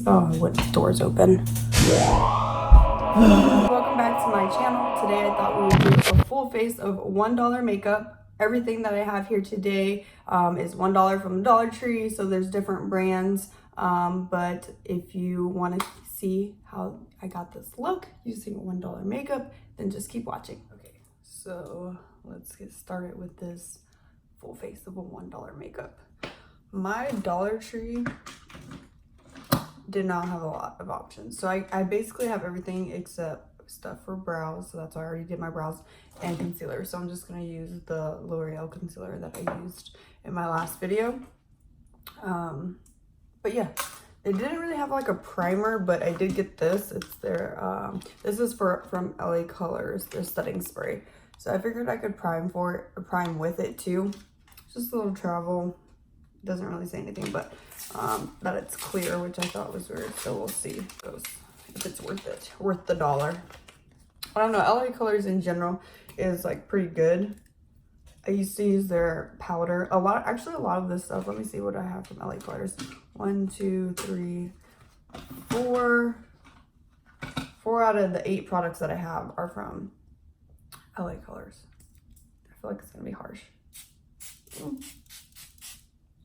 when the door's open. Welcome back to my channel. Today I thought we would do a full face of $1 makeup. Everything that I have here today is $1 from Dollar Tree, so there's different brands. But if you want to see how I got this look using $1 makeup, then just keep watching. Okay, so let's get started with this full face of a $1 makeup. My Dollar Tree did not have a lot of options, so I basically have everything except stuff for brows, so that's why I already did my brows, and concealer. So I'm just gonna use the L'Oreal concealer that I used in my last video. But yeah, they didn't really have like a primer, but I did get this. It's their this is from LA Colors, their setting spray. So I figured I could prime with it too. Just a little travel. Doesn't really say anything, but that it's clear, which I thought was weird. So we'll see if it's worth the dollar. I don't know. LA Colors in general is like pretty good. I used to use their powder a lot. Actually, a lot of this stuff. Let me see what I have from LA Colors. 1, 2, 3, 4. 4 out of the 8 products that I have are from LA Colors. I feel like it's gonna be harsh.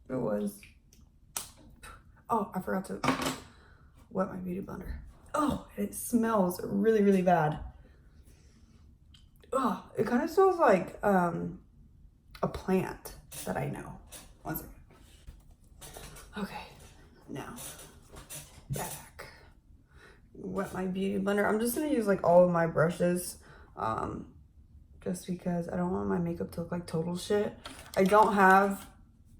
It was. Oh, I forgot to wet my beauty blender. Oh, it smells really, really bad. Oh, it kind of smells like a plant that I know. One second. Okay, now back. Wet my beauty blender. I'm just gonna use like all of my brushes, just because I don't want my makeup to look like total shit. I don't have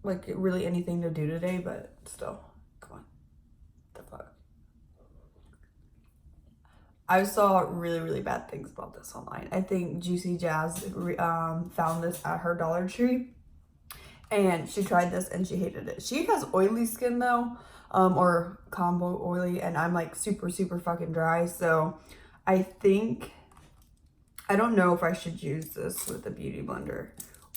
like really anything to do today, but still, come on. What the fuck? I saw really, really bad things about this online. I think Juicy Jazz found this at her Dollar Tree, and she tried this and she hated it. She has oily skin though, or combo oily, and I'm like super, super fucking dry. So I don't know if I should use this with a beauty blender,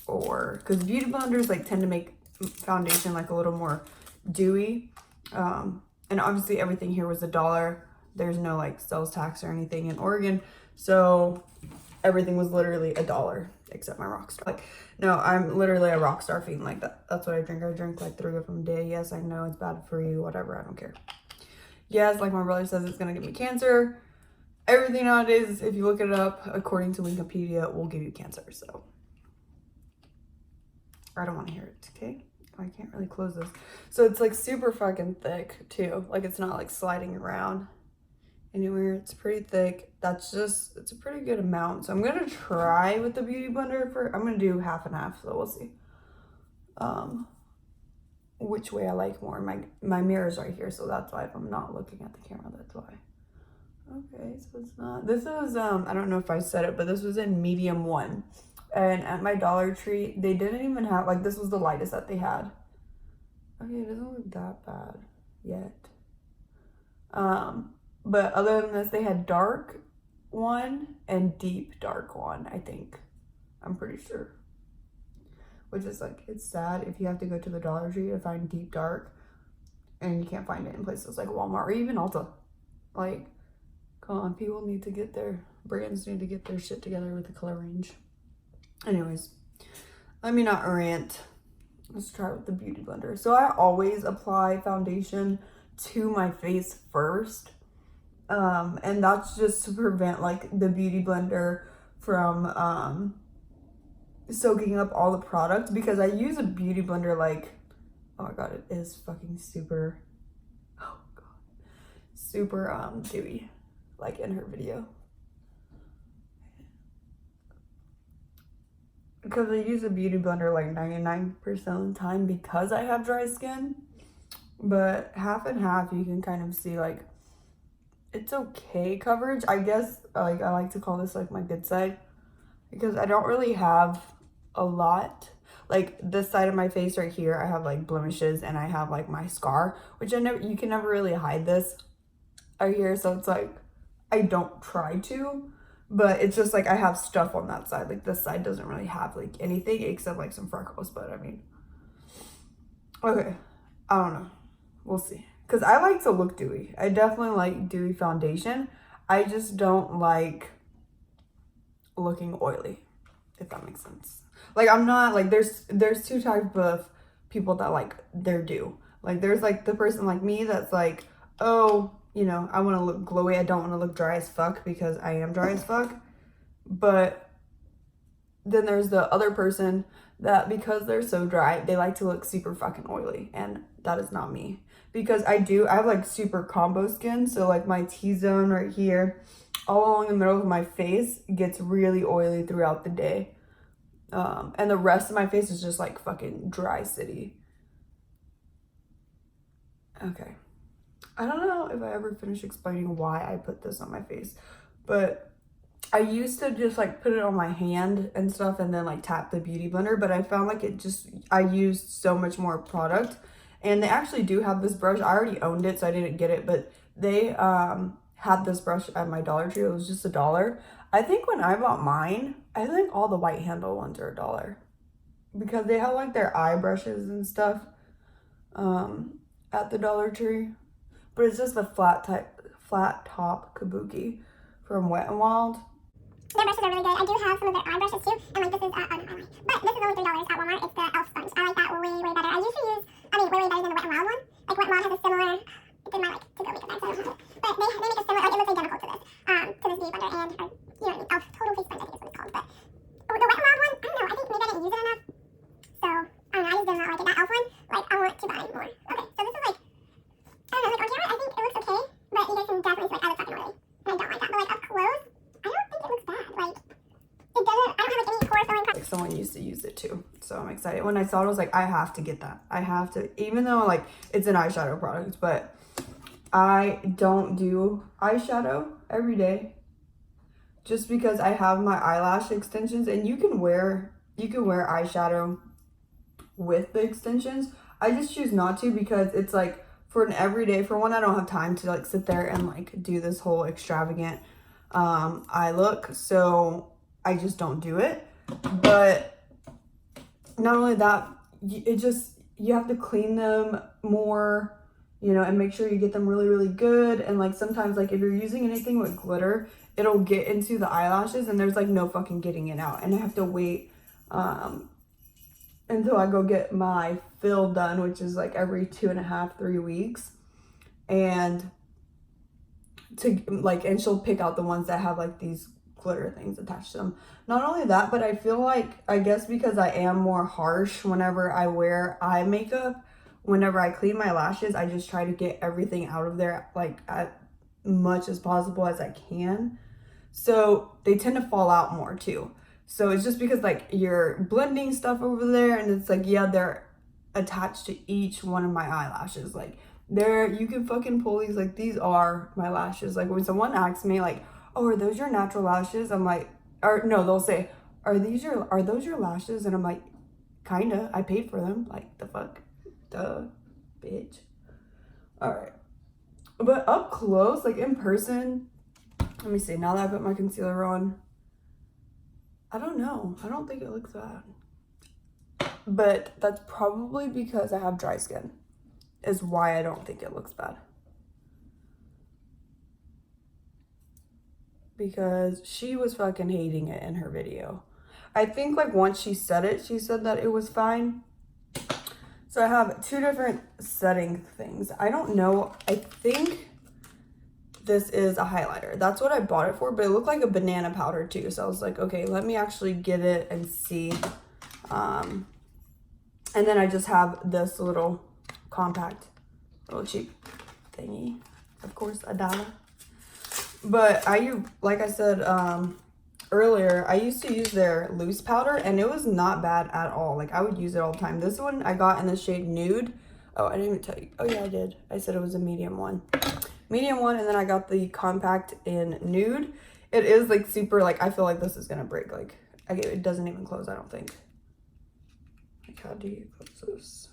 or because beauty blenders like tend to make foundation like a little more dewy, and obviously everything here was $1. There's no like sales tax or anything in Oregon, so everything was literally $1 except my Rockstar. Like, no, I'm literally a Rockstar fiend. Like that's what I drink. I drink like 3 of them a day. Yes, I know it's bad for you, whatever, I don't care. Yes, like my brother says, it's gonna give me cancer. Everything nowadays, if you look it up according to Wikipedia, will give you cancer. So I don't want to hear it. Okay, I can't really close this. So it's like super fucking thick too. Like it's not like sliding around anywhere. It's pretty thick. It's a pretty good amount. So I'm gonna try with the beauty blender I'm gonna do half and half, so we'll see which way I like more. My mirror's right here, so that's why if I'm not looking at the camera, that's why. Okay, so it's not, this was I don't know if I said it, but this was in medium 1. And at my Dollar Tree, they didn't even have, like, this was the lightest that they had. Okay, it doesn't look that bad yet. But other than this, they had dark one and deep dark one, I think. I'm pretty sure. Which is like, it's sad if you have to go to the Dollar Tree to find deep dark and you can't find it in places like Walmart or even Ulta. Like, come on, brands need to get their shit together with the color range. Anyways, let me not rant. Let's try with the beauty blender. So I always apply foundation to my face first. And that's just to prevent like the beauty blender from soaking up all the product, because I use a beauty blender like, oh my god, it is fucking super, oh god, super dewy, like in her video. Because I use a beauty blender like 99% of the time because I have dry skin. But half and half, you can kind of see like it's okay coverage. I guess like I like to call this like my good side, because I don't really have a lot. Like this side of my face right here, I have like blemishes and I have like my scar, which you can never really hide this right here. So it's like I don't try to. But it's just like I have stuff on that side. Like this side doesn't really have like anything except like some freckles. But I mean, okay, I don't know. We'll see. because I like to look dewy. I definitely like dewy foundation. I just don't like looking oily, if that makes sense. Like, I'm not like, there's two types of people that like they're dew. Like, there's like the person like me that's like, oh, you know, I want to look glowy. I don't want to look dry as fuck because I am dry as fuck. But then there's the other person that because they're so dry, they like to look super fucking oily. And that is not me. Because I have like super combo skin. So like my T-zone right here, all along the middle of my face gets really oily throughout the day. And the rest of my face is just like fucking dry city. Okay. I don't know if I ever finish explaining why I put this on my face, but I used to just like put it on my hand and stuff and then like tap the beauty blender, but I found like I used so much more product. And they actually do have this brush. I already owned it, so I didn't get it, but they had this brush at my Dollar Tree. It was just $1. I think when I bought mine, I think all the white handle ones are $1 because they have like their eye brushes and stuff at the Dollar Tree. But it's just a flat top kabuki from Wet n Wild. Their brushes are really good. I do have some of their eye brushes too. And like this is, but this is only $3 at Walmart. It's the e.l.f. sponge. I like that way, way better. I used to use, way better than the Wet n Wild one. Like Wet n Wild has a similar, it's in my like to-go makeup bag, so I don't have it. But they make a similar, like it looks identical to this beauty blender and, or, you know what I mean, e.l.f. Total Face Sponge, I think is what it's called. But the Wet n Wild one, I don't know, I think maybe I didn't use it enough. So, I don't know, I just did not like it. That e.l.f. one, like I want to buy more. Okay, so this is like, I don't know, like on camera I think it looks okay, but you guys can definitely see like I look fucking oily. And I don't like that. But like up close, I don't think it looks bad. Like, it doesn't, I don't have like any pore filling products. Someone used to use it too, so I'm excited. When I saw it, I was like, I have to get that. I have to, even though like it's an eyeshadow product, but I don't do eyeshadow every day just because I have my eyelash extensions, and you can wear eyeshadow with the extensions. I just choose not to because it's like for an everyday, for one, I don't have time to like sit there and like do this whole extravagant eye look, so I just don't do it. But not only that, you have to clean them more, you know, and make sure you get them really, really good. And like sometimes like if you're using anything with glitter, it'll get into the eyelashes and there's like no fucking getting it out. And I have to wait until I go get my fill done, which is like every 2.5, 3 weeks. And she'll pick out the ones that have like these glitter things attached to them. Not only that, but I feel like, I guess because I am more harsh whenever I wear eye makeup, whenever I clean my lashes, I just try to get everything out of there like as much as possible as I can. So they tend to fall out more too. So it's just because like you're blending stuff over there and it's like, yeah, they're attached to each one of my eyelashes. Like you can fucking pull these, like these are my lashes. Like when someone asks me like, oh, are those your natural lashes? I'm like, or no, they'll say, are those your lashes? And I'm like, kinda, I paid for them. Like the fuck, duh, bitch. All right. But up close, like in person, let me see, now that I put my concealer on, I don't know. I don't think it looks bad. But that's probably because I have dry skin, is why I don't think it looks bad. Because she was fucking hating it in her video. I think like once she said it, she said that it was fine. So I have two different setting things. I don't know. I think this is a highlighter. That's what I bought it for, but it looked like a banana powder too. So I was like, okay, let me actually get it and see. And then I just have this little compact, little cheap thingy. Of course, $1. But like I said earlier, I used to use their loose powder and it was not bad at all. Like I would use it all the time. This one I got in the shade Nude. Oh, I didn't even tell you. Oh yeah, I did. I said it was a medium one. Medium one, and then I got the compact in Nude. It is like super, like I feel like this is gonna break. Like it doesn't even close, I don't think. Like how do you close this?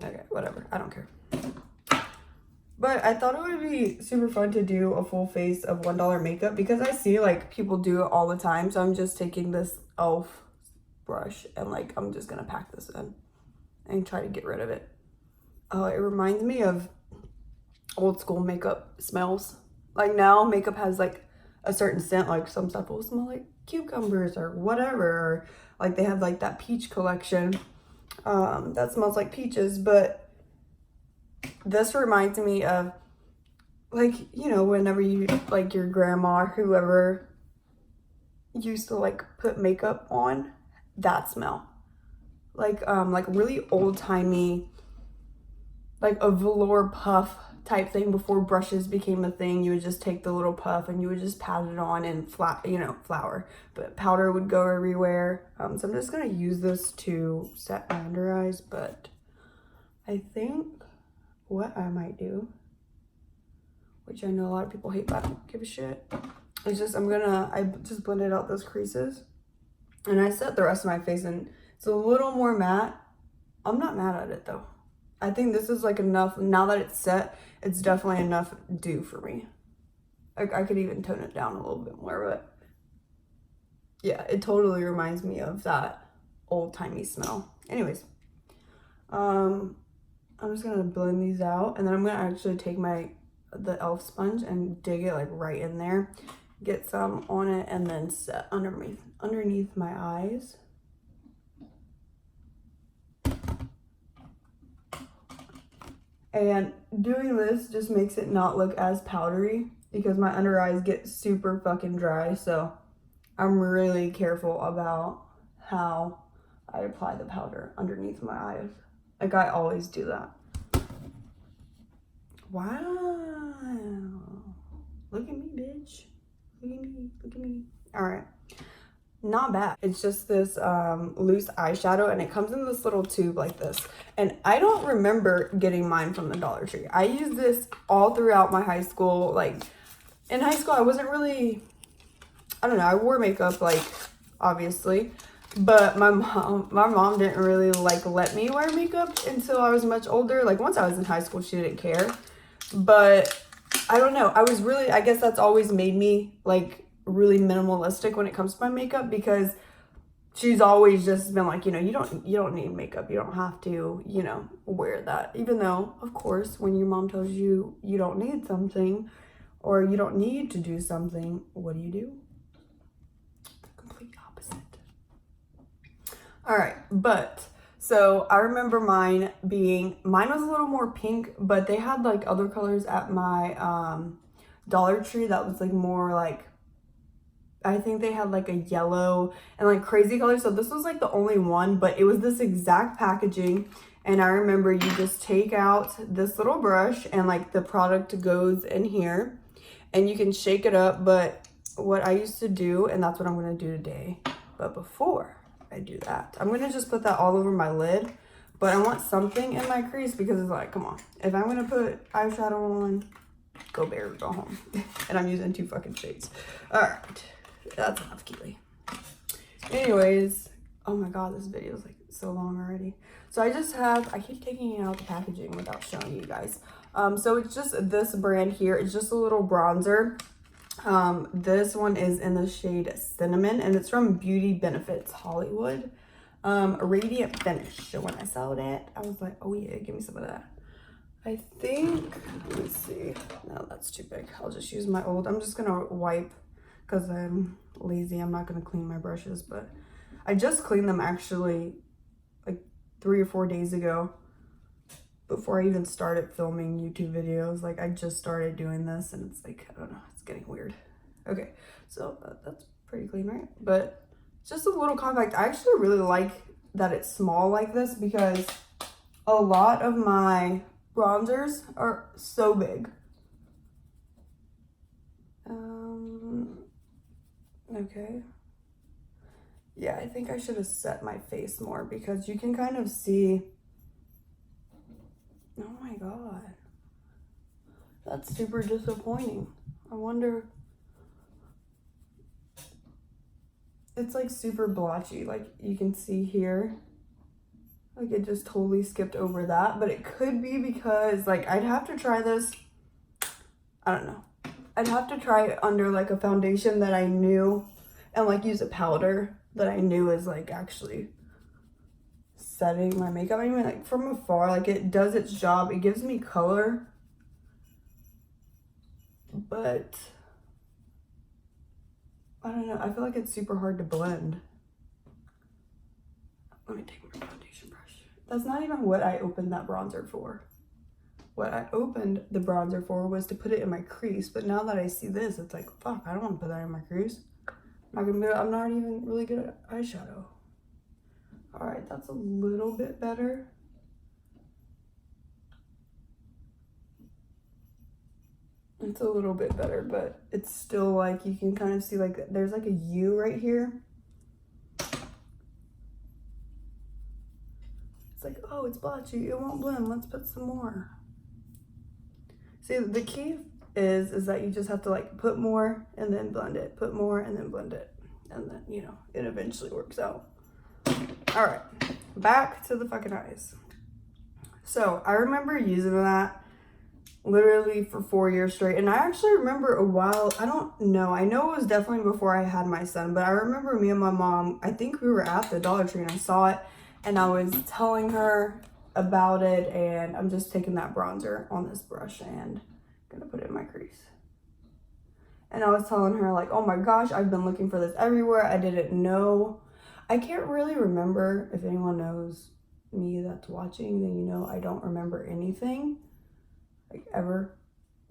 Okay, whatever. I don't care. But I thought it would be super fun to do a full face of $1 makeup because I see like people do it all the time. So I'm just taking this e.l.f. brush and like I'm just gonna pack this in and try to get rid of it. It reminds me of old school makeup smells. Like now makeup has like a certain scent, like some stuff will smell like cucumbers or whatever, or like they have like that peach collection that smells like peaches. But this reminds me of, like, you know, whenever you, like, your grandma or whoever used to like put makeup on, that smell, like really old-timey, like a velour puff type thing. Before brushes became a thing, you would just take the little puff and you would just pat it on, and flour, but powder would go everywhere. So I'm just gonna use this to set my under eyes. But I think what I might do, which I know a lot of people hate but I don't give a shit, is just I just blended out those creases and I set the rest of my face, and it's a little more matte. I'm not mad at it though. I think this is like enough. Now that it's set, it's definitely enough do for me. I could even tone it down a little bit more, but yeah, it totally reminds me of that old-timey smell. Anyways, I'm just gonna blend these out, and then I'm gonna actually take the e.l.f. sponge and dig it like right in there, get some on it, and then set underneath my eyes. And doing this just makes it not look as powdery, because my under eyes get super fucking dry. So I'm really careful about how I apply the powder underneath my eyes. Like, I always do that. Wow. Look at me, bitch. Look at me. Look at me. All right. Not bad. It's just this loose eyeshadow, and it comes in this little tube like this. And I don't remember getting mine from the Dollar Tree. I used this all throughout my high school. Like, in high school, I wasn't really, I don't know, I wore makeup, like, obviously. But my mom didn't really, like, let me wear makeup until I was much older. Like, once I was in high school, she didn't care. But I don't know. I guess that's always made me, like, really minimalistic when it comes to my makeup, because she's always just been like, you know, you don't need makeup, you don't have to, you know, wear that. Even though, of course, when your mom tells you you don't need something or you don't need to do something, what do? The complete opposite. All right, but so I remember mine was a little more pink, but they had like other colors at my Dollar Tree that was like more like, I think they had like a yellow and like crazy colors. So this was like the only one, but it was this exact packaging. And I remember you just take out this little brush and like the product goes in here and you can shake it up. But what I used to do, and that's what I'm going to do today. But before I do that, I'm going to just put that all over my lid. But I want something in my crease, because it's like, come on, if I'm going to put eyeshadow on, go bear, go home. And I'm using 2 fucking shades. All right. That's enough, Keely. Anyways, oh my god, this video is like so long already. So I keep taking it out of the packaging without showing you guys. So it's just this brand here. It's just a little bronzer. This one is in the shade Cinnamon, and it's from Beauty Benefits Hollywood. Radiant Finish. So when I saw that, I was like, oh yeah, give me some of that. I think, let's see. No, that's too big. I'll just use my old. I'm just gonna wipe, because I'm lazy. I'm not going to clean my brushes, but I just cleaned them actually like 3 or 4 days ago, before I even started filming YouTube videos. Like, I just started doing this, and it's like, I don't know, it's getting weird. Okay, so that's pretty clean, right? But it's just a little compact. I actually really like that it's small like this, because a lot of my bronzers are so big. Okay. Yeah, I think I should have set my face more, because you can kind of see. Oh my god. That's super disappointing. I wonder. It's like super blotchy. Like, you can see here. Like, it just totally skipped over that. But it could be because, like, I'd have to try this. I don't know. I'd have to try it under like a foundation that I knew, and like use a powder that I knew is like actually setting my makeup. I mean, like from afar, like it does its job. It gives me color, but I don't know. I feel like it's super hard to blend. Let me take my foundation brush. That's not even what I opened that bronzer for. What I opened the bronzer for was to put it in my crease, but now that I see this, it's like, fuck, I don't want to put that in my crease. I'm not even really good at eyeshadow. All right, that's a little bit better. It's a little bit better, but it's still like, you can kind of see like, there's like a U right here. It's like, oh, it's blotchy, it won't blend, let's put some more. See, the key is that you just have to like put more and then blend it, put more and then blend it. And then, you know, it eventually works out. All right, back to the fucking eyes. So I remember using that literally for 4 years straight. And I actually remember a while, I don't know, I know it was definitely before I had my son, but I remember me and my mom, I think we were at the Dollar Tree and I saw it and I was telling her about it, and I'm just taking that bronzer on this brush and gonna put it in my crease. And I was telling her like, oh my gosh, I've been looking for this everywhere. I didn't know. I can't really remember. If anyone knows me that's watching, then you know I don't remember anything, like ever.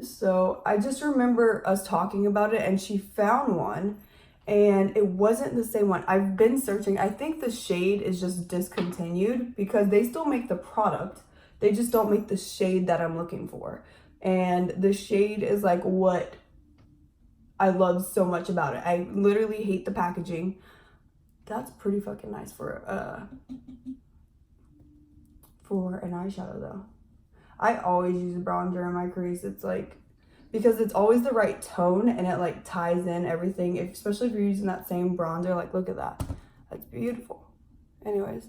So I just remember us talking about it and she found one and it wasn't the same one. I've been searching. I think the shade is just discontinued because they still make the product. They just don't make the shade that I'm looking for. And the shade is like what I love so much about it. I literally hate the packaging. That's pretty fucking nice for an eyeshadow though. I always use a bronzer in my crease. It's like, because it's always the right tone and it like ties in everything, especially if you're using that same bronzer. Like, look at that. That's beautiful. Anyways,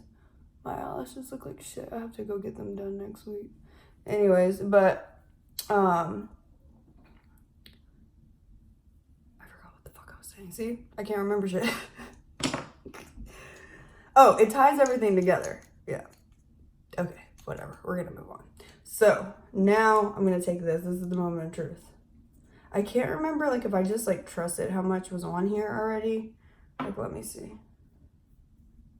my eyelashes look like shit. I have to go get them done next week. Anyways, but I forgot what the fuck I was saying. See, I can't remember shit. Oh, it ties everything together. Yeah. Okay, whatever. We're gonna move on. So now I'm gonna take this. This is the moment of truth. I can't remember like if I just like trusted how much was on here already. Like, let me see.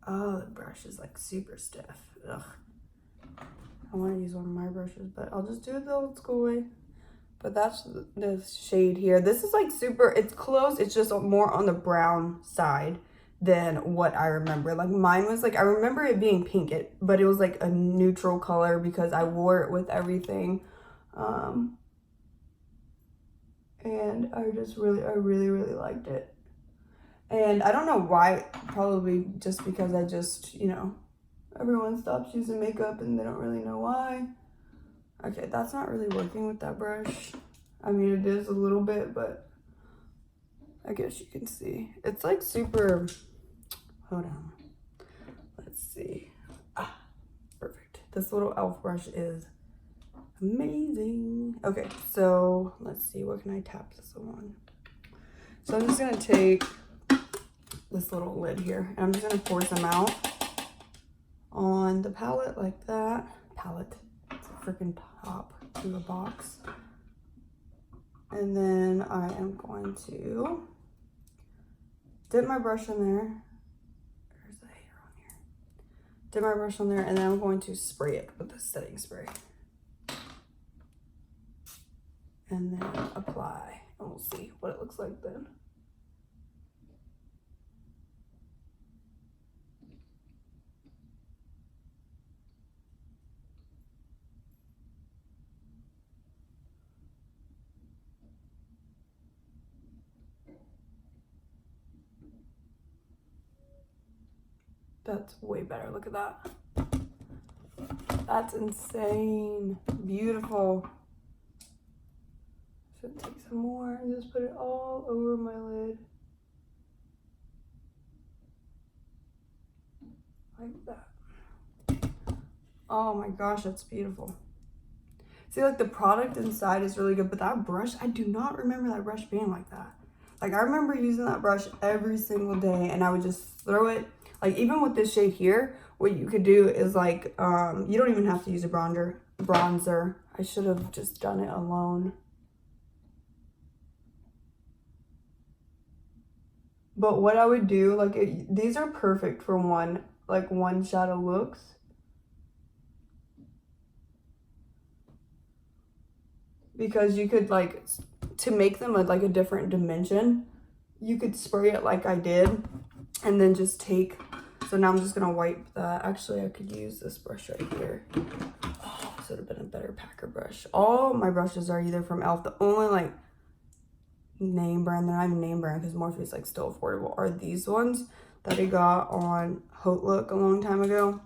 Oh, the brush is like super stiff. Ugh. I want to use one of my brushes, but I'll just do it the old school way. But that's the shade here. This is like super, it's close. It's just more on the brown side than what I remember. Like mine was like, I remember it being pink, but it was like a neutral color because I wore it with everything. And I really liked it. And I don't know why, probably just because I just, you know, everyone stops using makeup and they don't really know why. Okay, that's not really working with that brush. I mean, it is a little bit, but I guess you can see. It's like super, hold on. Let's see. Ah, perfect. This little e.l.f. brush is amazing. Okay, so let's see, what can I tap this on? So I'm just gonna take this little lid here and I'm just gonna pour some out on the palette like that. Palette, it's a freaking top to the box. And then I am going to dip my brush in there. There's the hair on here. Dip my brush on there and then I'm going to spray it with the setting spray. And then apply, and we'll see what it looks like then. That's way better, look at that. That's insane, beautiful. Should take some more and just put it all over my lid. Like that. Oh my gosh, that's beautiful. See, like the product inside is really good, but that brush, I do not remember that brush being like that. Like I remember using that brush every single day and I would just throw it, like even with this shade here, what you could do is like, you don't even have to use a bronzer. I should have just done it alone. But what I would do, like, these are perfect for one shadow looks. Because you could, like, to make them like a different dimension, you could spray it like I did and then just take, so now I'm just gonna wipe that. Actually, I could use this brush right here. Oh, this would have been a better packer brush. All my brushes are either from e.l.f. The only like name brand, they're not even name brand because Morphe's like still affordable, are these ones that I got on Haute Look a long time ago.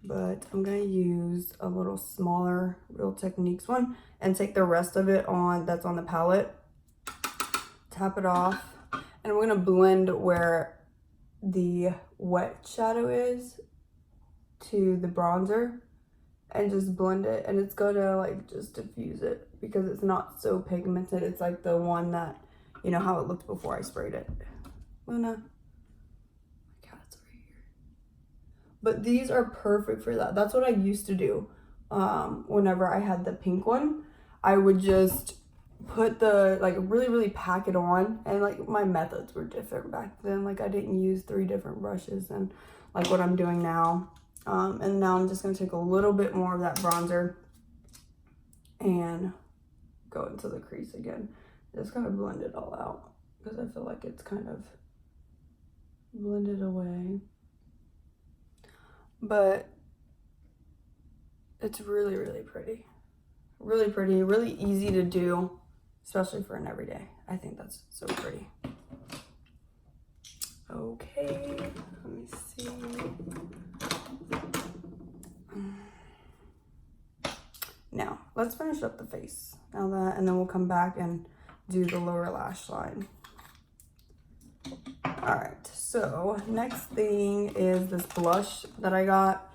But I'm gonna use a little smaller Real Techniques one and take the rest of it on that's on the palette, tap it off, and I'm gonna blend where the wet shadow is to the bronzer and just blend it, and it's gonna like just diffuse it because it's not so pigmented. It's like the one that, you know how it looked before I sprayed it. Luna. But these are perfect for that. That's what I used to do. Whenever I had the pink one, I would just put the, like, really pack it on. And like my methods were different back then. Like I didn't use 3 different brushes and like what I'm doing now. And now I'm just gonna take a little bit more of that bronzer and go into the crease again. Just kind of blend it all out because I feel like it's kind of blended away. But it's really pretty. Really pretty, really easy to do, especially for an everyday. I think that's so pretty. Okay, let me see. Now, let's finish up the face. And then we'll come back and do the lower lash line. Alright, so next thing is this blush that I got.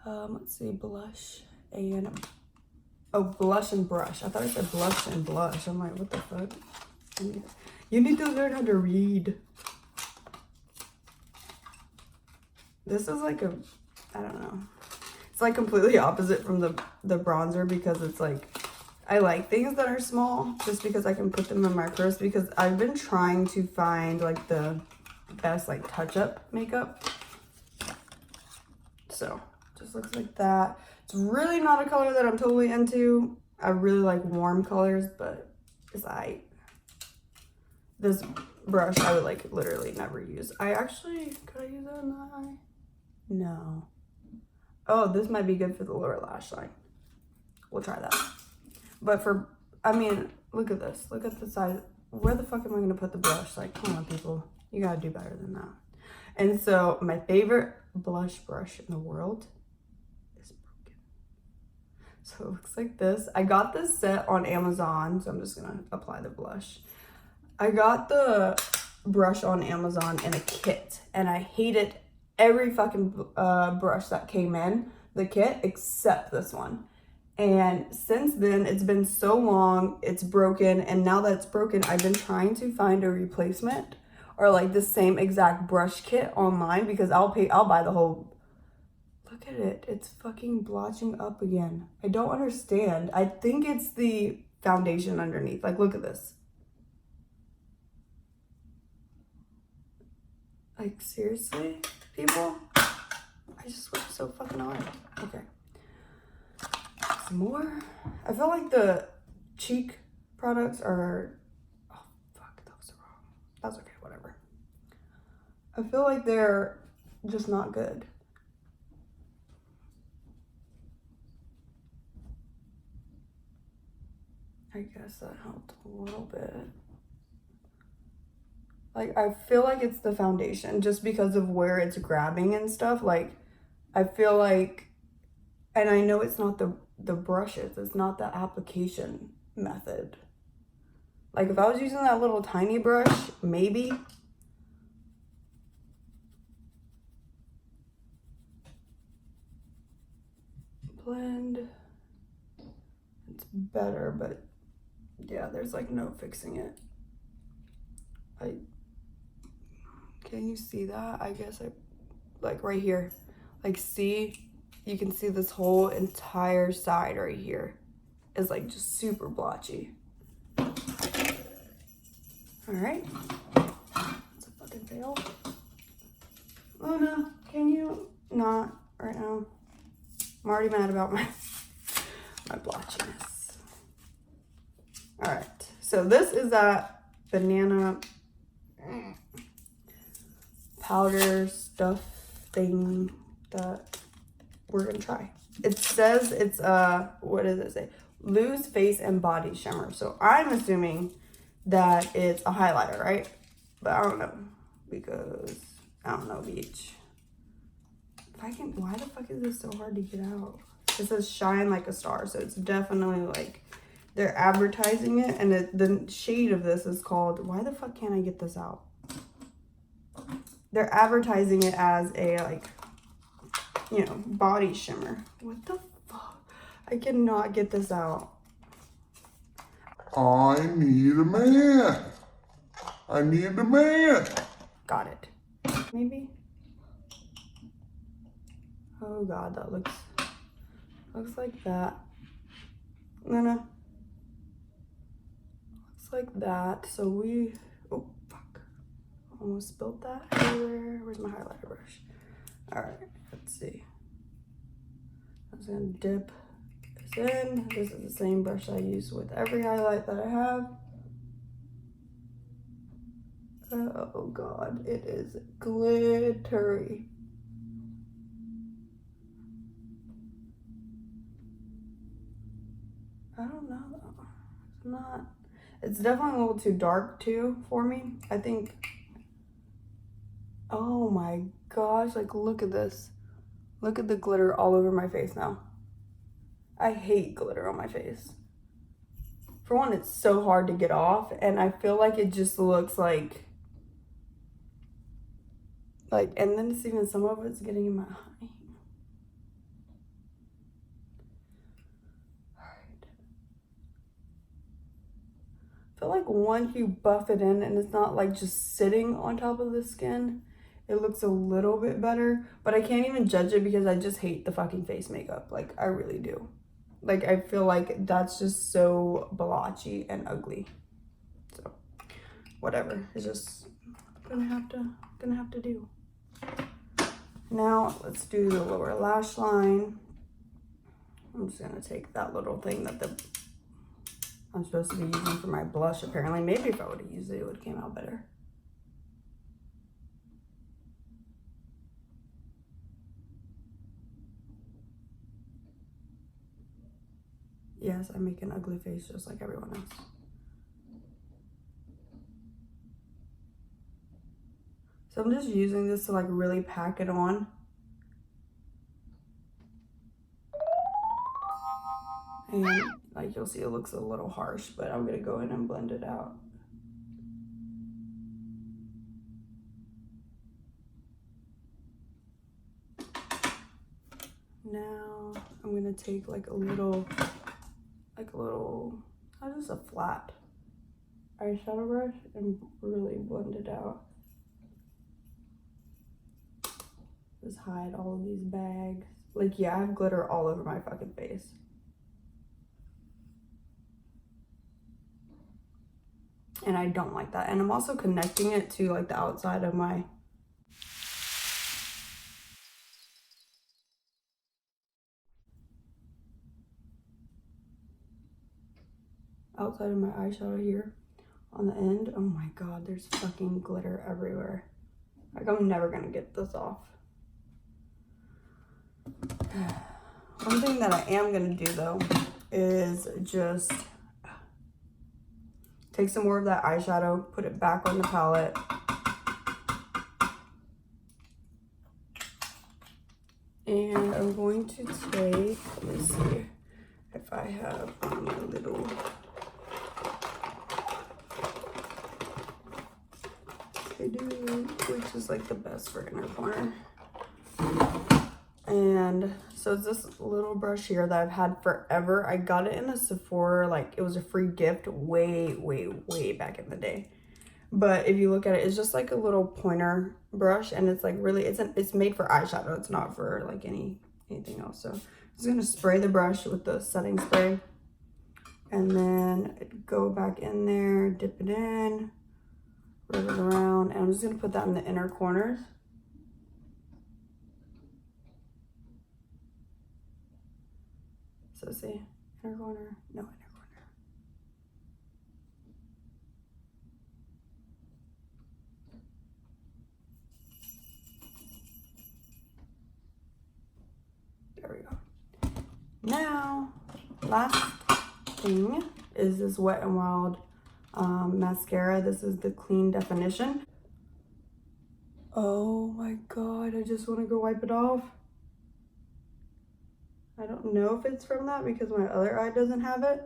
Let's see, blush and brush. I thought I said blush and blush. I'm like, what the fuck? You need to learn how to read. This is like a, I don't know. It's like completely opposite from the bronzer because it's like, I like things that are small just because I can put them in my purse, because I've been trying to find like the best like touch-up makeup. So just looks like that. It's really not a color that I'm totally into. I really like warm colors, but it's this brush I would like literally never use. Could I use that in the eye? No. Oh, this might be good for the lower lash line. We'll try that. But I mean, look at this. Look at the size. Where the fuck am I going to put the blush? Like, come on, people. You got to do better than that. And so, my favorite blush brush in the world is broken. So, it looks like this. I got this set on Amazon. So, I'm just going to apply the blush. I got the brush on Amazon in a kit. And I hated every fucking brush that came in the kit except this one. And since then, it's been so long, it's broken. And now that it's broken, I've been trying to find a replacement or like the same exact brush kit online, because I'll buy the whole, look at it. It's fucking blotching up again. I don't understand. I think it's the foundation underneath. Like, look at this. Like, seriously, people? I just worked so fucking hard. Okay. Some more. I feel like the cheek products are, oh fuck, that was wrong. That's okay, whatever. I feel like they're just not good. I guess that helped a little bit. Like, I feel like it's the foundation just because of where it's grabbing and stuff. Like, I feel like, and I know it's not the brushes, it's not the application method. Like, if I was using that little tiny brush, maybe. Blend. It's better, but yeah, there's like no fixing it. Can you see that? I guess like right here. Like see, you can see this whole entire side right here is like just super blotchy. All right, it's a fucking fail. Luna, can you not right now? I'm already mad about my blotchiness. All right, so this is that banana powder stuff thing that we're gonna try. It says it's what does it say? Loose face and body shimmer. So I'm assuming that it's a highlighter, right? But I don't know because I don't know, beach. If I can, why the fuck is this so hard to get out? It says shine like a star, so it's definitely like they're advertising it, and the shade of this is called, why the fuck can't I get this out? They're advertising it as a, like, you know, body shimmer. What the fuck? I cannot get this out. I need a man. I need a man. Got it. Maybe? Oh god, that looks like that. No. Looks like that. So we, oh fuck. Almost spilled that everywhere. Where's my highlighter brush? Alright, let's see. I'm just gonna dip this in. This is the same brush I use with every highlight that I have. Oh god, it is glittery. I don't know though. It's not. It's definitely a little too dark too for me. I think. Oh my gosh, like look at this. Look at the glitter all over my face now. I hate glitter on my face. For one, it's so hard to get off, and I feel like it just looks like, and then it's even, some of it's getting in my eye. Alright. I feel like once you buff it in and it's not like just sitting on top of the skin, it looks a little bit better, but I can't even judge it because I just hate the fucking face makeup. Like, I really do. Like, I feel like that's just so blotchy and ugly. So, whatever. It's just gonna have to do. Now, let's do the lower lash line. I'm just gonna take that little thing that I'm supposed to be using for my blush, apparently. Maybe if I would have used it, it would have came out better. Yes, I make an ugly face just like everyone else. So I'm just using this to like really pack it on. And like you'll see it looks a little harsh, but I'm gonna go in and blend it out. Now I'm gonna take like a little, just a flat eyeshadow brush and really blend it out. Just hide all of these bags. Like, yeah, I have glitter all over my fucking face. And I don't like that. And I'm also connecting it to like the outside of my eyeshadow here on the end. Oh my god, there's fucking glitter everywhere. Like, I'm never gonna get this off. One thing that I am gonna do though is just take some more of that eyeshadow, put it back on the palette. And I'm going to take, let me see if I have my little, I do, which is like the best for inner corner. And so it's this little brush here that I've had forever. I got it in a Sephora, like it was a free gift way back in the day. But if you look at it, it's just like a little pointer brush, and it's like really, it's made for eyeshadow. It's not for like anything else. So I'm just gonna spray the brush with the setting spray, and then go back in there, dip it in, rub it around, and I'm just gonna put that in the inner corners. So see, inner corner, no inner corner. There we go. Now, last thing is this Wet n Wild mascara. This is the Clean Definition. Oh my god, I just want to go wipe it off. I don't know if it's from that because my other eye doesn't have it.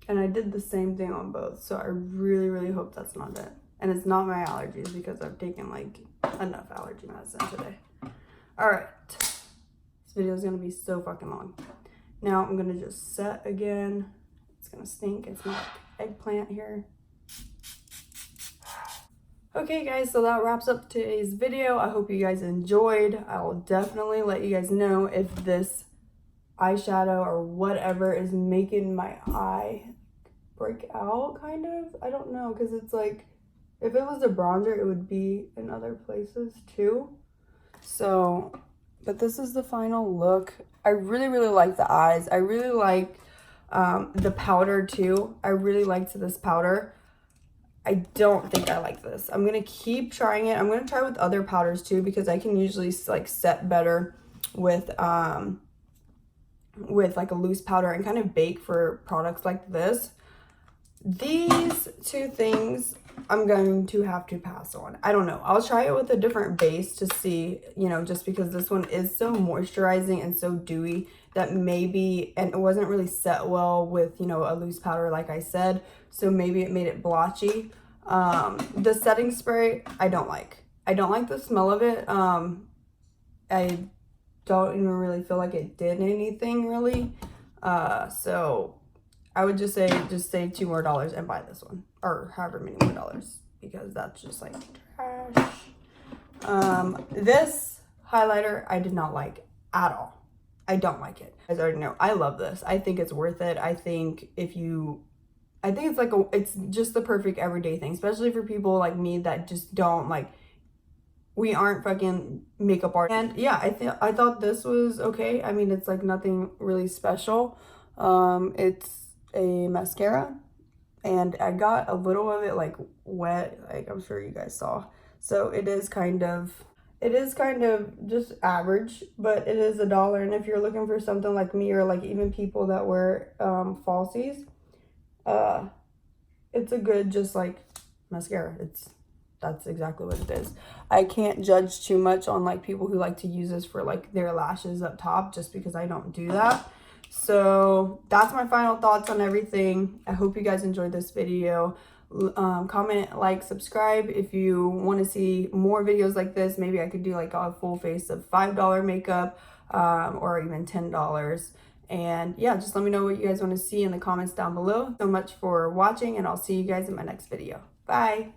And I did the same thing on both, so I really, really hope that's not it. And it's not my allergies because I've taken like enough allergy medicine today. All right, this video is gonna be so fucking long. Now I'm gonna just set again. It's gonna stink. It's not eggplant here. Okay guys, so that wraps up today's video. I hope you guys enjoyed. I will definitely let you guys know if this eyeshadow or whatever is making my eye break out, kind of. I don't know, because it's like, if it was a bronzer, it would be in other places too. So, but this is the final look. I really, really like the eyes. I really like the powder too. I really liked this powder. I don't think I like this. I'm gonna keep trying it. I'm gonna try with other powders too, because I can usually like set better with like a loose powder and kind of bake for products like this. These two things I'm going to have to pass on. I don't know. I'll try it with a different base to see, you know, just because this one is so moisturizing and so dewy that maybe, and it wasn't really set well with, you know, a loose powder like I said, so maybe it made it blotchy. The setting spray, I don't like. I don't like the smell of it. I don't even really feel like it did anything really. So I would just say $2 more and buy this one, or however many more dollars, because that's just like trash. This highlighter I did not like at all. I don't like it. You guys already know I love this. I think it's worth it. I think it's like it's just the perfect everyday thing, especially for people like me that just don't like, we aren't fucking makeup artists. And yeah, I thought this was okay. I mean, it's like nothing really special. It's a mascara, and I got a little of it like wet, like I'm sure you guys saw. So it is kind of just average, but it is $1. And if you're looking for something like me, or like even people that wear falsies, it's a good just like mascara. That's exactly what it is. I can't judge too much on like people who like to use this for like their lashes up top, just because I don't do that. So that's my final thoughts on everything. I hope you guys enjoyed this video. Comment, like, subscribe if you want to see more videos like this. Maybe I could do like a full face of $5 makeup, or even $10. And yeah, just let me know what you guys want to see in the comments down below. So much for watching, and I'll see you guys in my next video. Bye.